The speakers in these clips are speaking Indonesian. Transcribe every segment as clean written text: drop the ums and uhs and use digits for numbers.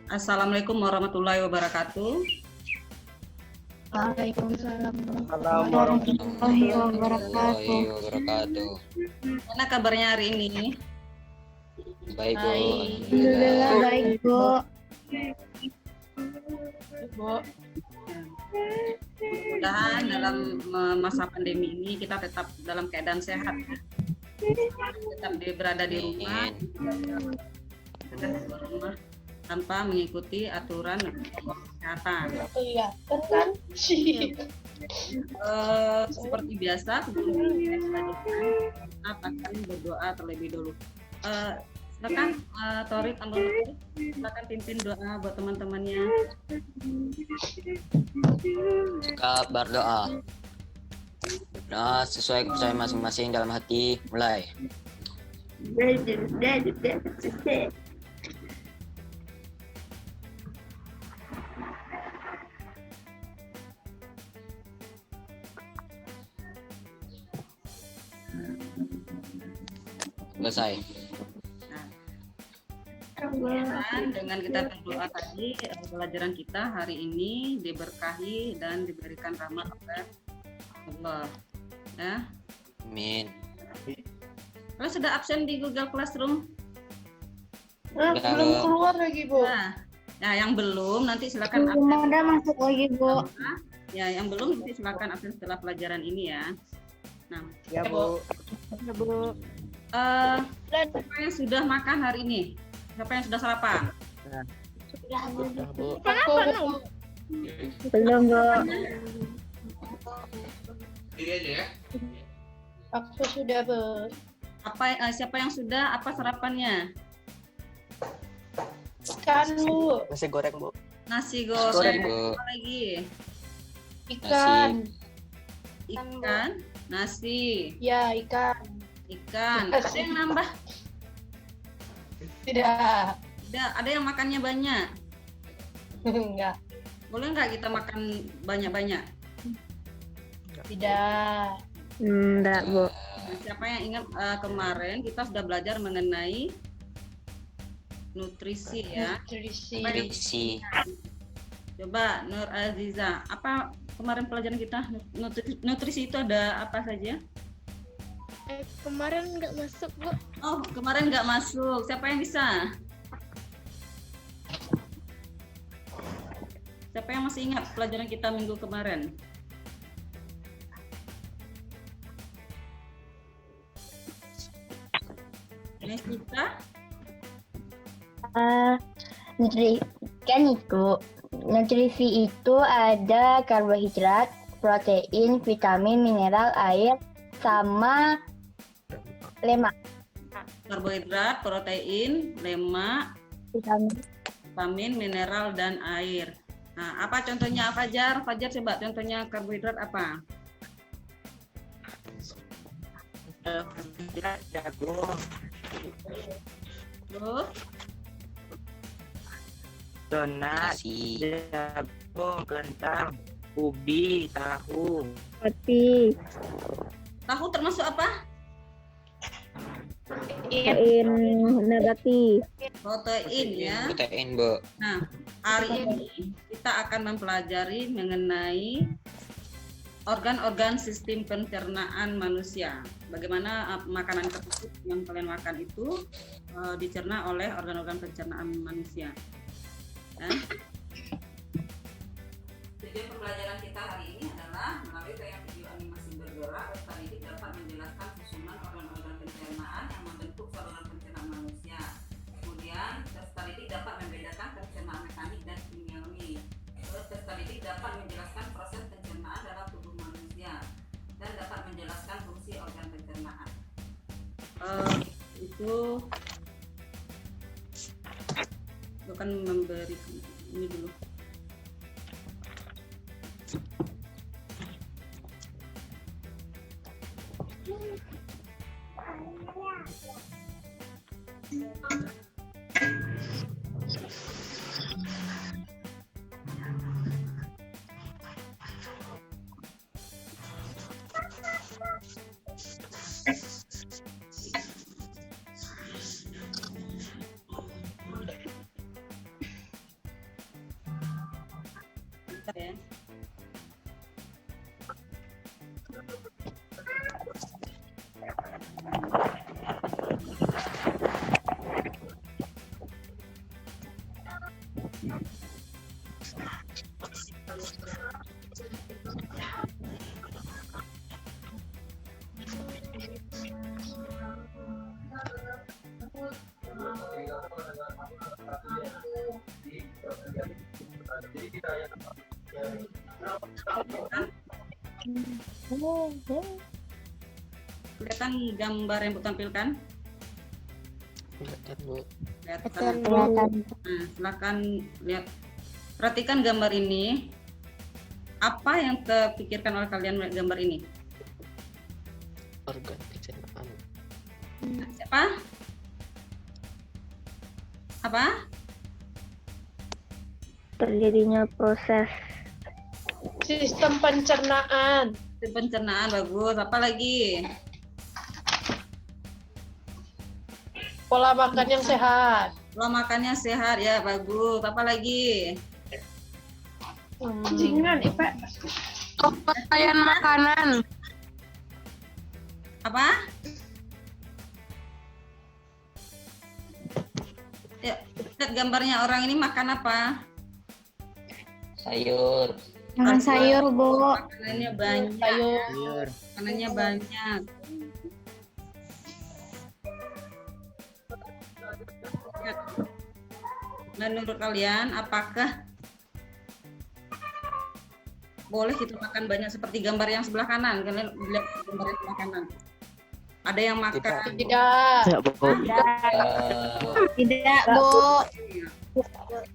Assalamualaikum warahmatullahi wabarakatuh. Waalaikumsalam Warahmatullahi warahmatullahi wabarakatuh. wabarakatuh. Mana kabarnya hari ini? Baik, Bu. Alhamdulillah baik, Bu. Mudah-mudahan dalam masa pandemi ini kita tetap dalam keadaan sehat, ya. Tetap berada di rumah, tetap di rumah tanpa mengikuti aturan protokol kesehatan. Iya, kan? Seperti biasa, sebelum kita selanjutnya, kita akan berdoa terlebih dulu. Silakan Torit, silakan pimpin doa buat teman-temannya. Sikap berdoa. Doa sesuai kepercayaan masing-masing dalam hati. Mulai. Selesai. Dan dengan kita berdoa tadi, pelajaran kita hari ini diberkahi dan diberikan rahmat oleh Allah. Ya. Amin. Kalau sudah absen di Google Classroom, Belum keluar lagi, Bu. nah yang belum nanti silakan absen. Belum ada masuk lagi, Bu. Ya, yang belum nanti silakan absen setelah pelajaran ini ya. Nah, Ya, Bu. Ya, Bu. siapa yang sudah makan hari ini? Siapa yang sudah sarapan? Sudah, Bu. Belum, Bu. Aku sudah, Bu. Siapa yang sudah? Apa sarapannya? Ikan, Bu. Nasi goreng, Bu. Nasi Goreng, goreng. Bu. Apa lagi? Ikan. Ikan, nasi, Ya, ikan. ikan. Ada yang nambah? Tidak. Ada yang makannya banyak. Enggak. Boleh nggak kita makan banyak-banyak? Tidak. Enggak, Bu. Nah, siapa yang ingat kemarin kita sudah belajar mengenai nutrisi ya. Nutrisi. Nutrisi. Coba Nur Aziza, apa kemarin pelajaran kita? Nutrisi itu ada apa saja? Kemarin nggak masuk, Bu. Oh, kemarin nggak masuk. Siapa yang bisa? Siapa yang masih ingat pelajaran kita minggu kemarin? Nesita? Nutrisi itu ada karbohidrat, protein, vitamin, mineral, air, sama lemak. Karbohidrat, protein, lemak, vitamin, mineral, dan air. Nah, apa contohnya Fajar? Fajar coba contohnya karbohidrat apa? Jagung, Terus, donat, Nasi. jagung, kentang, ubi, tahu, Roti, tahu termasuk apa? protein nabati. Protein ya. Protein, Bu. Nah, hari ini kita akan mempelajari mengenai organ-organ sistem pencernaan manusia. Bagaimana makanan tersebut yang kalian makan itu dicerna oleh organ-organ pencernaan manusia. Ya. Tujuan pembelajaran kita hari ini adalah melalui gaya video animasi bergerak, peserta didik dapat menjelaskan susunan organ-organ pencernaan yang membentuk saluran pencernaan manusia. Kemudian peserta didik dapat membedakan pencernaan mekanik dan kimiawi. Terus peserta didik dapat menjelaskan proses pencernaan dalam tubuh manusia dan dapat menjelaskan fungsi organ pencernaan. Itu akan memberi ini dulu. Kelihatan gambar yang Bu tampilkan? Kelihatan, Bu. Kelihatan. Kelihatan. Nah, silakan lihat. Perhatikan gambar ini. Apa yang terpikirkan oleh kalian melihat gambar ini? Organ pencernaan. Siapa? Apa? Terjadinya proses Sistem pencernaan. Pencernaan, bagus. Apa lagi? Pola makan yang sehat. Pola makannya sehat, ya bagus. Apa lagi? Jingan, Pak. Kepercayaan makanan. Apa? Ya, lihat gambarnya orang ini makan apa? Sayur. makan sayur, Bu. Makanannya banyak. Sayur. Makanannya banyak. Lihat. Menurut kalian, apakah boleh kita makan banyak seperti gambar yang sebelah kanan? Kalian lihat gambar yang sebelah kanan. Ada yang makan. Tidak. Ya, Bu. Tidak, Bu.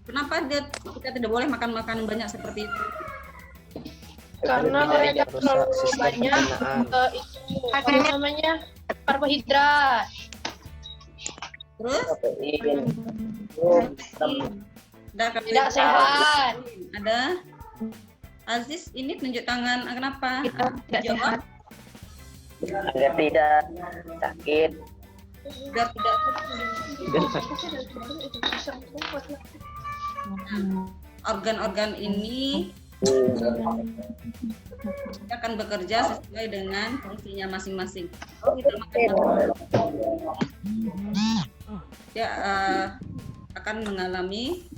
Kenapa kita tidak boleh makan makanan banyak seperti itu? Karena mereka terlalu banyak itu apa namanya karbohidrat. Terus? Tidak sehat. Ada? Aziz, ini tunjuk tangan. Kenapa? Tidak Jawab. Agar tidak sakit. Biar tidak. Organ-organ ini akan bekerja sesuai dengan fungsinya masing-masing. Kalau kita makan dia akan mengalami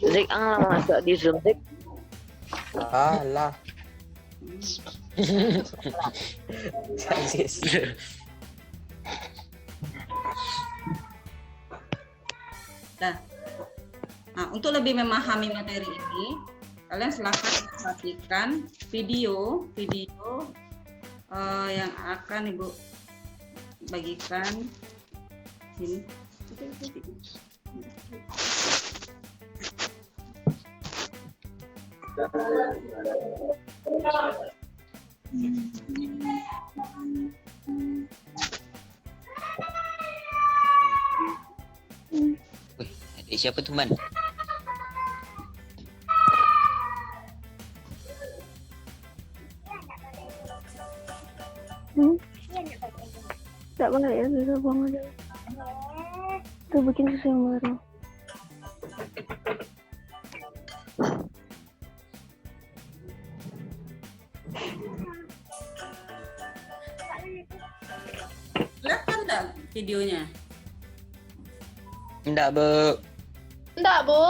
Zik, masuk di Zoom, Zik. Alah. Sasis. Nah, untuk lebih memahami materi ini, kalian silakan perhatikan video yang akan Ibu bagikan sini. Wih, adik siapa teman? Tak boleh ya, bisa buang aja. Tuh bikin sesuatu yang baru. Kelihatan enggak videonya? Enggak, Bu. Enggak, Bu.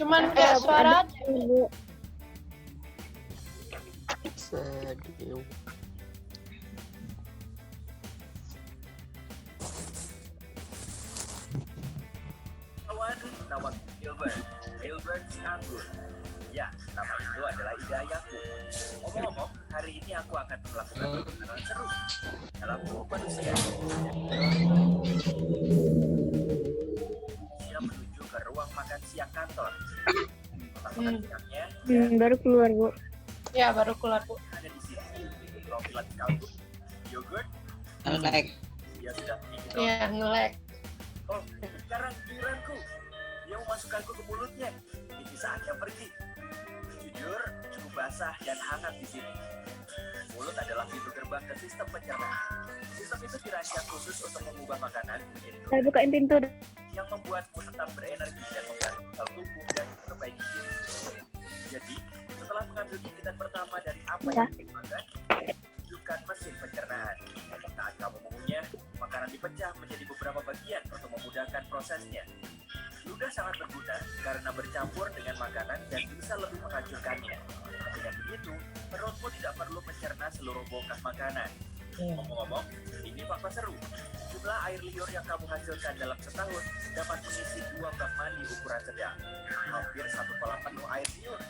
Cuman kayak suara. Sedih. Nama Gilbert Anggur. Ya, nama itu adalah ide ayahku. Ngomong-ngomong, hari ini aku akan melakukan perkenalan seru dalam tubuh manusia. Dia menuju ke ruang makan siang kantor. Tempat makan siangnya Baru keluar, Bu. Ya, baru keluar, Bu. ada di sini. Rokilan kaldu, yogurt, Like. dia sudah ingin Ya, nge-lag. Oh, sekarang giliranku. Dia memasukkanku ke mulutnya. Ini saatnya pergi. Jujur, cukup basah dan hangat di sini. Mulut adalah pintu gerbang ke sistem pencernaan. Sistem itu dirancang khusus untuk mengubah makanan menjadi Saya bukain pintu. yang membuatku tetap berenergi dan mengganti sel tubuh dan memperbaiki diri. Jadi, setelah mengambil gigitan pertama dari apa yang dimakan, hidupkan mesin pencernaan. Saat kamu mengunyah, makanan dipecah menjadi beberapa bagian untuk membuat memudahkan prosesnya. Ludah sangat berguna karena bercampur dengan makanan dan bisa lebih menghancurkannya. Dengan begitu, perutmu tidak perlu mencerna seluruh bongkah makanan. Ngomong-ngomong, ini fakta seru. Jumlah air liur yang kamu hasilkan dalam setahun dapat mengisi 2 bak mandi ukuran sedang. Hampir 1 kolam penuh air liur.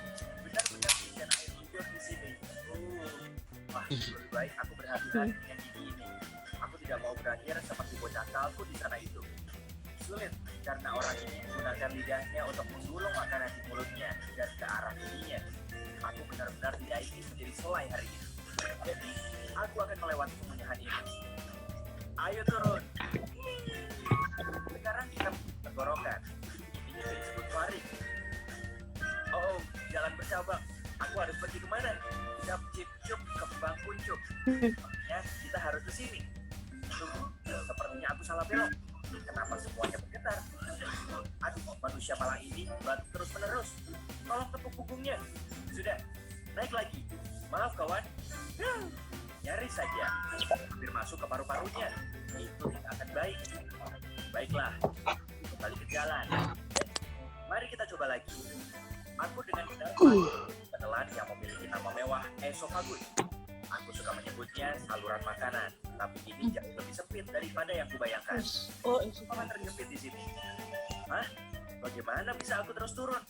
Benar-benar isian air liur di sini. Wah, lebih baik aku berhati-hati dengan ini. Aku tidak mau berakhir seperti bocah kalku di sana itu. Sulit, karena orang ini menggunakan lidahnya untuk menggulung makanan di mulutnya dan ke arah giginya. Aku benar-benar tidak ingin menjadi selai hari ini. Jadi, aku akan melewati kemenyahan ini. Ayo turun. Sekarang kita tenggorokan. Ini juga disebut faring. Oh, jalan bercabang. Aku harus pergi kemana? Cap cip cup kembang kuncup. Ya, kita harus ke sini. Tunggu, sepertinya aku salah belok. Kenapa semuanya bergetar? Aduh, manusia malang ini batu terus menerus. Tolong tepuk punggungnya. Sudah, naik lagi. Maaf kawan. Nyaris saja. Hampir masuk ke paru-parunya. Itu tidak akan baik. Baiklah, kembali ke jalan. Mari kita coba lagi. Aku dengan benar penelan yang memiliki nama mewah esophagus. Aku suka menyebutnya saluran makanan, tapi ini jauh lebih sempit daripada yang kubayangkan. Apa terjepit di sini? Hah? Bagaimana bisa aku terus turun?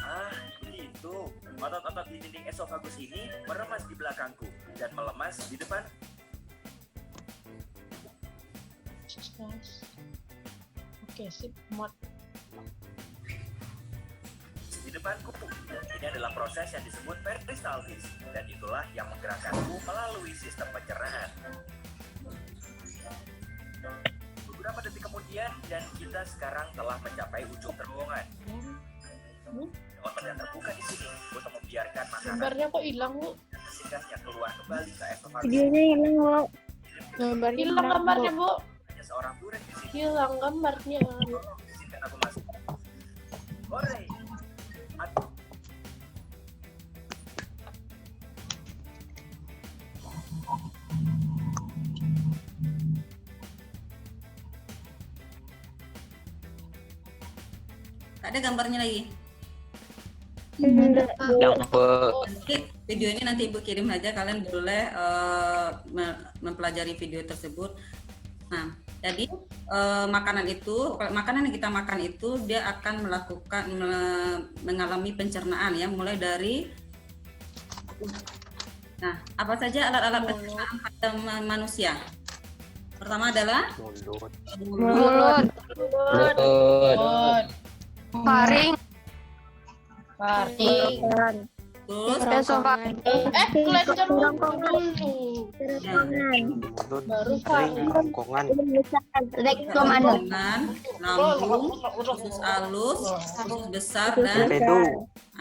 Ah, begitu. Otot-otot di dinding esophagus ini meremas di belakangku dan melemas di depan. Oke, sip, muat. Di depanku, ini adalah proses yang disebut peristaltis, dan itulah yang menggerakkanku melalui sistem pencernaan. Beberapa detik kemudian, dan kita sekarang telah mencapai ujung terowongan. Otot yang terbuka di sini untuk membiarkan makanan Gambarnya kok hilang, Bu? singkatnya keluar kembali ke esophagus. Videonya hilang, Bu. Gambarnya Hilang gambarnya, Bu. Hanya seorang buret di sini. Hilang gambarnya. Tolong izinkan aku masuk. Hore! Aduh. Tak ada gambarnya lagi. Enggak, Bu. Nanti video ini nanti Ibu kirim aja, kalian boleh mempelajari video tersebut. Nah, jadi makanan yang kita makan itu dia akan mengalami pencernaan ya, mulai dari apa saja alat-alat pencernaan pada manusia. Pertama adalah Mulut, faring, terus Kelenjar dulu. Baru Bongkongan. lambung, usus alus, usus besar dan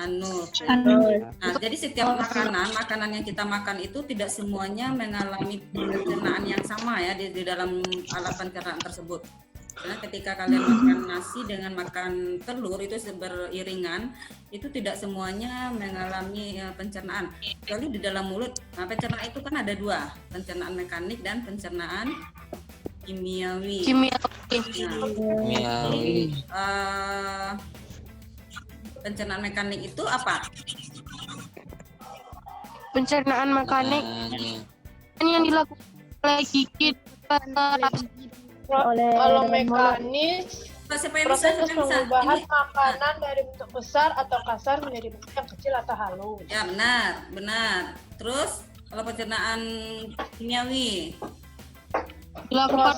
anus. Nah, jadi setiap makanan yang kita makan itu tidak semuanya mengalami pencernaan yang sama ya di dalam alat pencernaan tersebut. Karena ketika kalian makan nasi dengan makan telur itu beriringan, itu tidak semuanya mengalami pencernaan. Kecuali di dalam mulut. Nah, pencernaan itu kan ada 2, pencernaan mekanik dan pencernaan kimiawi. Pencernaan mekanik itu apa? pencernaan mekanik yang dilakukan oleh gigit. Kalau mekanis, Siapa yang proses bisa? pengubahan Ini- makanan dari bentuk besar atau kasar menjadi bentuk yang kecil atau halus. Ya benar. Terus kalau pencernaan kimiawi, Dilakukan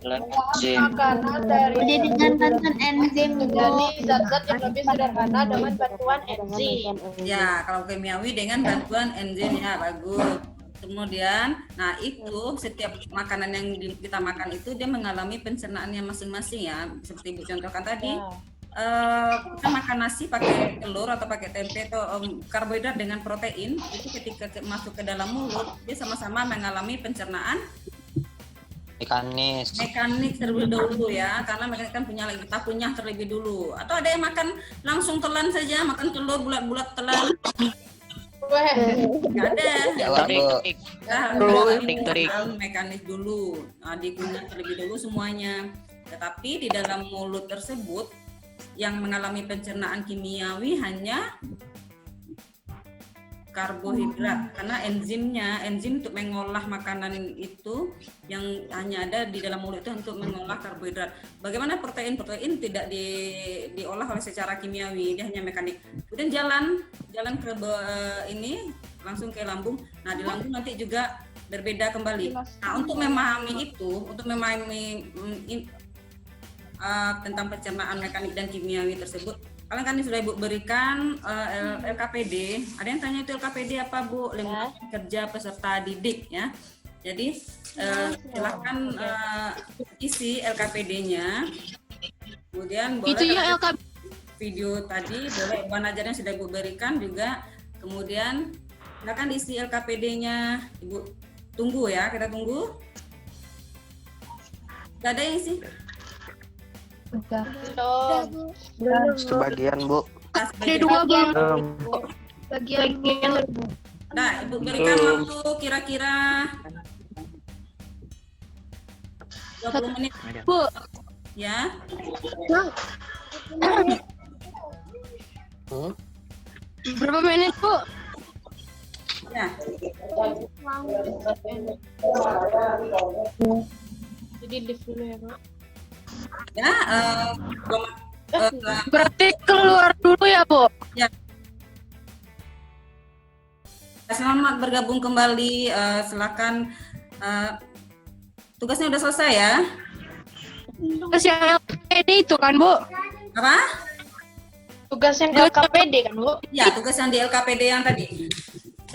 oleh Proses makanan dari Dengan bantuan enzim, Bu. menjadi zat-zat yang lebih sederhana dengan bantuan enzim. ya kalau kimiawi dengan bantuan enzim ya bagus. Kemudian, nah itu setiap makanan yang kita makan itu dia mengalami pencernaannya masing-masing ya. Seperti Ibu contohkan tadi, kita makan nasi pakai telur atau pakai tempe atau karbohidrat dengan protein, itu ketika masuk ke dalam mulut dia sama-sama mengalami pencernaan mekanik terlebih dahulu ya, karena mereka kan kita punya terlebih dulu. Atau ada yang makan langsung telan saja, makan telur bulat-bulat telan. Nggak ada. Mekanis dulu. Nah, dikunyah terlebih dulu semuanya. Tetapi di dalam mulut tersebut yang mengalami pencernaan kimiawi hanya karbohidrat, karena enzim untuk mengolah makanan itu yang hanya ada di dalam mulut itu untuk mengolah karbohidrat. Bagaimana protein tidak diolah oleh secara kimiawi, dia hanya mekanik. Kemudian jalan ke ini langsung ke lambung. Nah, di lambung nanti juga berbeda kembali. Nah, untuk memahami tentang pencernaan mekanik dan kimiawi tersebut, kalian kan sudah Ibu berikan LKPD. Ada yang tanya itu LKPD apa, Bu? Lembaga Kerja Peserta Didik ya. Jadi silakan isi LKPD-nya. Kemudian boleh Itu ya LKPD. video tadi boleh bahan ajar yang sudah Ibu berikan juga. Kemudian silakan isi LKPD-nya. Ibu tunggu ya, kita tunggu. Gak ada yang isi? Sebagian, Bu. Ada 2 belum. Bagian Nah, Ibu berikan waktu kira-kira 20 menit Bu, ya. berapa menit, Bu? Ya. Jadi lift dulu ya, Pak. Ya, Berarti keluar dulu ya, Bu? selamat bergabung kembali. Silakan. Tugasnya udah selesai ya? Tugas yang LKPD itu kan, Bu? Apa? Tugas yang LKPD kan, Bu? Ya, tugas yang di LKPD yang tadi.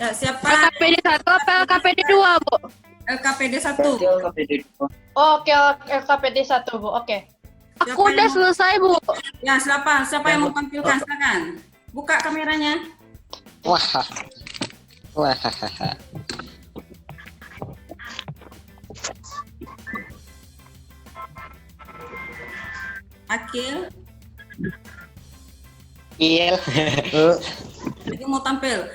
Ya, siapa? LKPD 1 apa LKPD 2, Bu? LKPD 1. Oh, oke, LKPD 1, Bu. Oke. Aku udah selesai, Bu. Ya, siapa yang mau tampilkan? Silakan. Buka kameranya. Wah. Akil, Il. itu mau tampil.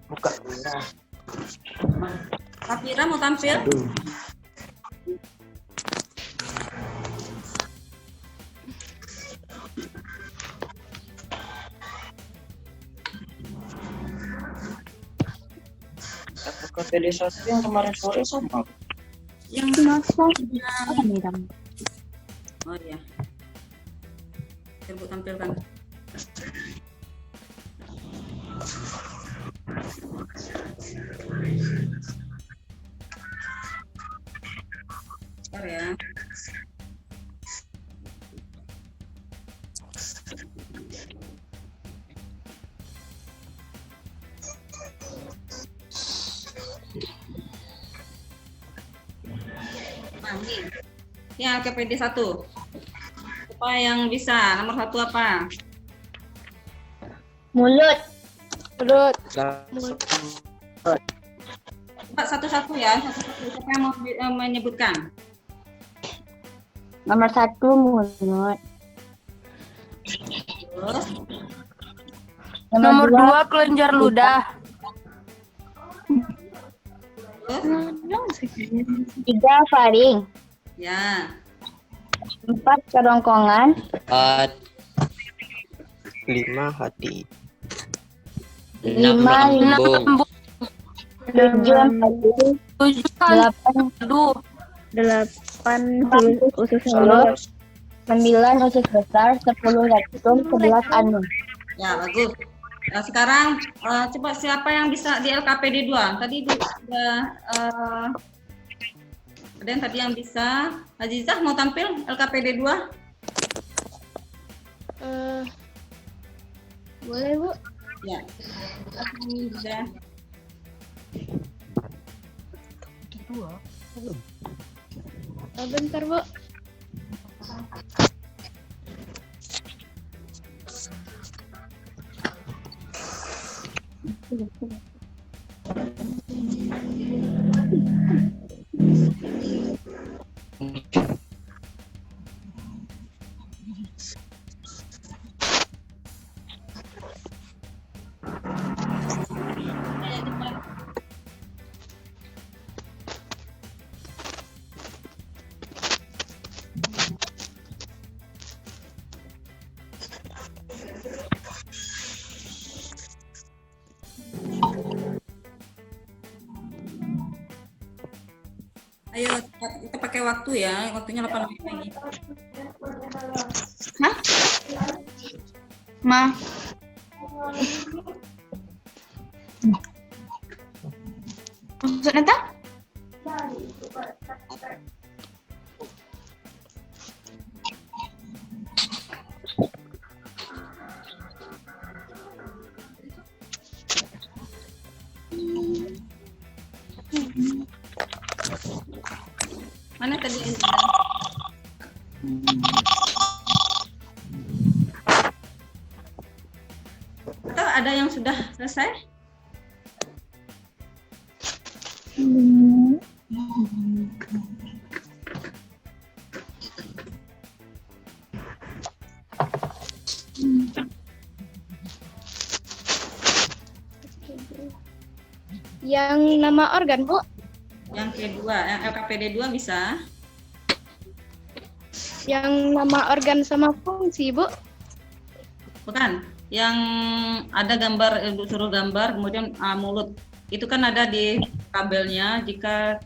Buka. Safira mau tampil. LKPD 1 yang kemarin sore sama. Yang oh iya. Ibu tampilkan. Bentar ya. Nah, ini LKPD 1. Apa yang bisa? Nomor 1 apa? Mulut. Pak, satu-satu ya. Satu-satu. Siapa yang mau menyebutkan? Nomor 1 mulut. Terus, Nomor 2 kelenjar ludah. terus, 3 faring. ya. 4 kerongkongan. 4. 5 hati. 6 Lima, lambung. 7 empedu. 7 kan 8 aduh. 8 usus mulut. 9 usus besar. 10 rektum. 11 anus. Ya, bagus. Nah, sekarang coba siapa yang bisa di LKPD 2? Tadi sudah ada yang tadi yang bisa. Azizah mau tampil LKPD 2? Boleh, Bu? Ya. Sudah. Bentar, Bu. kita pakai waktu ya, waktunya 8 menit lagi. Hah? Ma. Maksudnya tak? Mana tadi yang atau ada yang sudah selesai? Yang nama organ, Bu? Yang kedua, yang LKPD 2 bisa. Yang nama organ sama fungsi, Bu? Bukan, yang ada gambar, suruh gambar, kemudian mulut. Itu kan ada di tabelnya, jika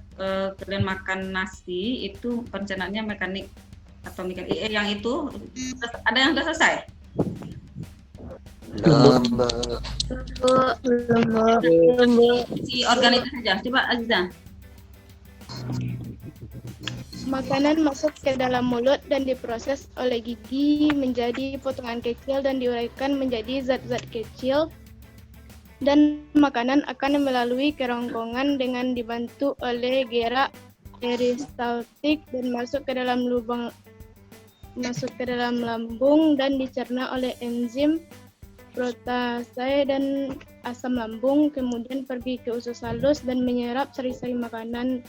kalian makan nasi, itu pencernaannya mekanik atau mekanik. Yang itu, ada yang sudah selesai? Belum. Si organ itu saja, coba Aziza. Makanan masuk ke dalam mulut dan diproses oleh gigi menjadi potongan kecil dan diuraikan menjadi zat-zat kecil. Dan makanan akan melalui kerongkongan dengan dibantu oleh gerak peristaltik dan masuk ke dalam lambung dan dicerna oleh enzim protase dan asam lambung, kemudian pergi ke usus halus dan menyerap sari-sari makanan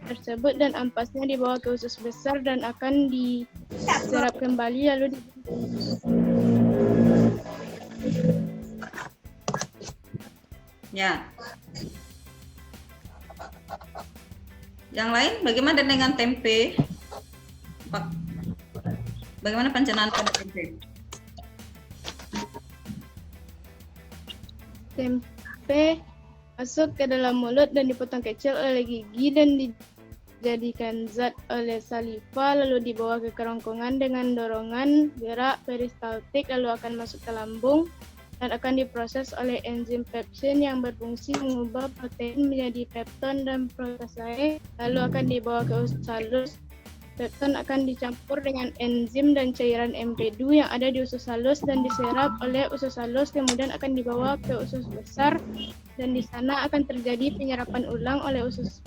tersebut dan ampasnya dibawa ke usus besar dan akan diserap kembali lalu Ya. Yang lain, bagaimana dengan tempe? Bagaimana pencernaan tempe? tempe masuk ke dalam mulut dan dipotong kecil oleh gigi dan dijadikan zat oleh saliva lalu dibawa ke kerongkongan dengan dorongan gerak peristaltik lalu akan masuk ke lambung dan akan diproses oleh enzim pepsin yang berfungsi mengubah protein menjadi pepton dan protase lalu akan dibawa ke usus halus. Pepton akan dicampur dengan enzim dan cairan MP2 yang ada di usus halus dan diserap oleh usus halus kemudian akan dibawa ke usus besar dan di sana akan terjadi penyerapan ulang oleh usus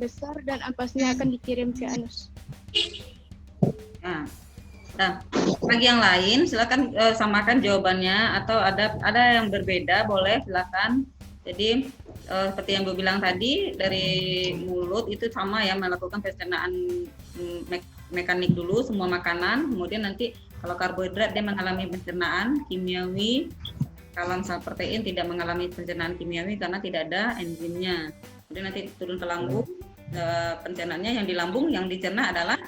besar dan ampasnya akan dikirim ke anus. Nah, bagi yang lain silakan samakan jawabannya atau ada yang berbeda boleh silakan. Jadi seperti yang Bu bilang tadi, dari mulut itu sama ya, melakukan pencernaan mekanik dulu semua makanan, kemudian nanti kalau karbohidrat dia mengalami pencernaan kimiawi, kalau misal protein tidak mengalami pencernaan kimiawi karena tidak ada enzimnya. Kemudian nanti turun ke lambung, pencernaannya yang di lambung yang dicerna adalah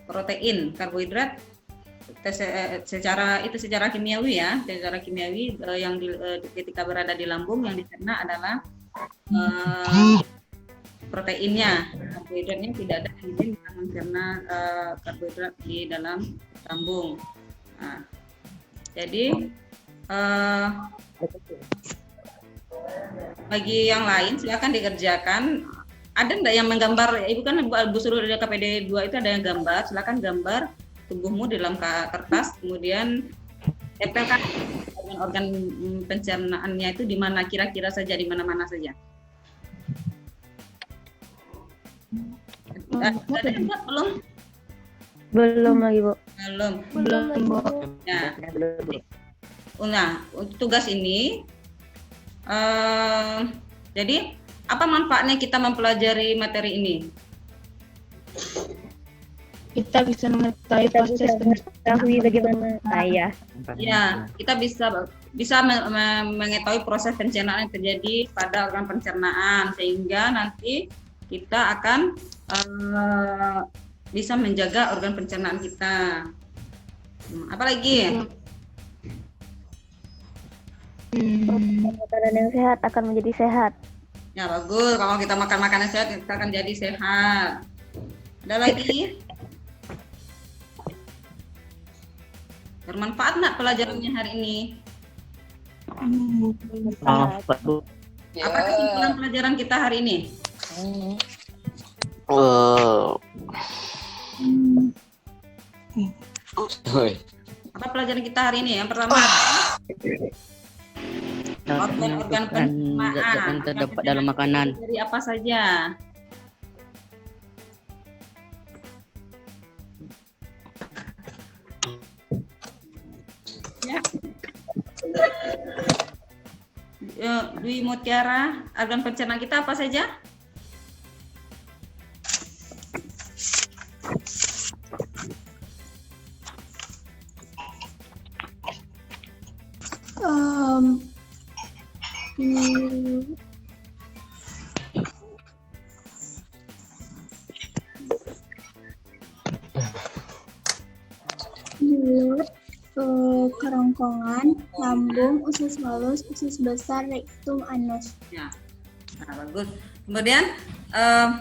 protein, karbohidrat secara kimiawi ya, secara kimiawi yang ketika berada di lambung yang dicerna adalah proteinnya, karbohidratnya tidak ada enzim yang mencerna karbohidrat di dalam lambung. Nah, jadi bagi yang lain silakan dikerjakan. Ada enggak yang menggambar? Ibu kan Bu suruh dari KPD 2 itu ada yang gambar. Silakan gambar tubuhmu di dalam kertas, kemudian tempelkan organ pencernaannya itu di mana kira-kira saja, di mana-mana saja. Ada yang buat belum? Belum lagi, Bu. Belum, Bu. Nah, untuk tugas ini, jadi apa manfaatnya kita mempelajari materi ini? Kita bisa mengetahui proses Mengetahui bagaimana saya. Ya, kita bisa mengetahui proses pencernaan yang terjadi pada organ pencernaan sehingga nanti kita akan bisa menjaga organ pencernaan kita. Apalagi? Makanan yang sehat akan menjadi sehat. Ya bagus, kalau kita makan makanan sehat kita akan jadi sehat. Ada lagi? Bermanfaat nggak pelajarannya hari ini? Apa Bu? Apa kesimpulan pelajaran kita hari ini? Apa pelajaran kita hari ini? Yang pertama, organ-organ pencernaan yang terdapat dalam makanan. dari apa saja? Dwi Mutiara, organ pencernaan kita apa saja? Mulut, kerongkongan, lambung, usus halus, usus besar, rektum, anus. Ya, nah, bagus. Kemudian,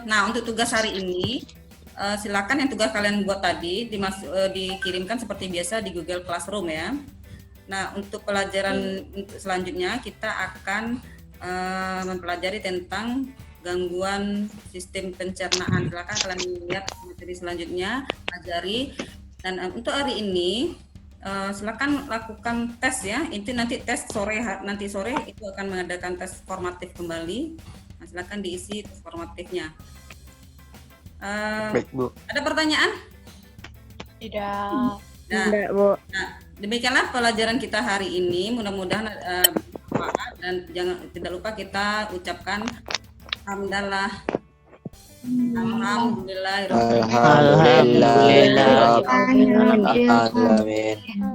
nah untuk tugas hari ini, silakan yang tugas kalian buat tadi dikirimkan seperti biasa di Google Classroom ya. Nah untuk pelajaran selanjutnya kita akan mempelajari tentang gangguan sistem pencernaan. Silakan kalian lihat materi selanjutnya, pelajari. Dan untuk hari ini silakan lakukan tes ya. Itu nanti tes nanti sore itu akan mengadakan tes formatif kembali. Nah, silakan diisi tes formatifnya. Baik Bu. Ada pertanyaan? Tidak. Tidak, Bu. Nah, demikianlah pelajaran kita hari ini. Mudah-mudahan bermanfaat dan tidak lupa kita ucapkan hamdalah. Alhamdulillah.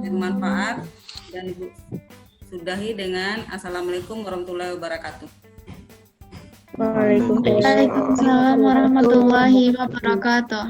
Bermanfaat dan sudahi dengan assalamualaikum warahmatullahi wabarakatuh. Waalaikumsalam. Waalaikumsalam warahmatullahi wabarakatuh.